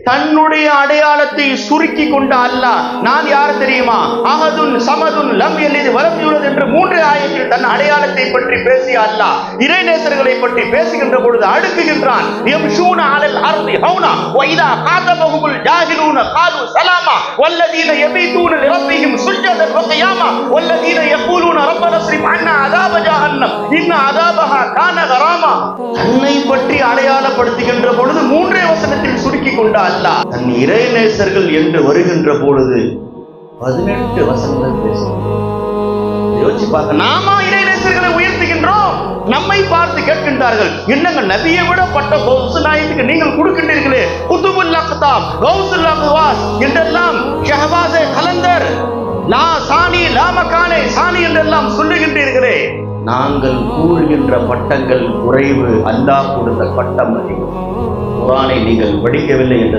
தன்னுடைய அடையாளத்தை சுருக்கி கொண்ட அல்லாஹ் நான் யார் தெரியுமா? அஹதுன் சமதுன் லம் யலித் வலம் யூலத் என்று 3 ஆயத்தில் தன் அடையாளத்தை பற்றி பேசிய அல்லாஹ் இறைநேசர்களை பற்றி பேசுகின்ற பொழுது அடுக்குகின்றான். யம்ஷூன அலல் அர்தி ஹௌனா வ இதா காதபஹுல் ஜாஹிலூன காலு சலாமா வல்லதீன யபீதூன லிரப்பிஹிம் சுஜ்ஜதன் வ கியாமா வல்லதீன யகூலூன ரப்பனா ஸ்ரிஃப் அன்னா அஸாப ஜஹன்னம் இன்ன அஸாபஹா கான கராமா. தன்னை பற்றி அடையாளப்படுத்துகின்ற பொழுது 3 வசனத்தில் சுருக்கி கொண்ட அல்லாஹ் தன் இறைநேசர்கள் என்று வருகின்ற பொழுது 18 வசனங்கள் பேசுகிறார். யோசிச்சு பார்க்க, நாம இறைநேசர்களை உயர்த்துகின்றோம், நம்மை பார்த்து கேட்கின்றார்கள், என்னங்க நபியை விட பட்ட கௌஸ் நாயத்துக்கு நீங்கள் கொடுக்கின்றீர்களே, குதுபுல் அக்தாப் கௌசுல் அக்வாஸ் என்றெல்லாம் ஷஹபாஸே கலந்தர் லா சானி லா மகானே சானி என்றெல்லாம் சொல்லுகின்றீர்களே, நாங்கள் கூறுகின்ற பட்டங்கள் குறைவு, அல்லாஹ் கொடுத்த பட்டம் அதிகம். குர்ஆனை நீங்கள் படிக்கவில்லை என்று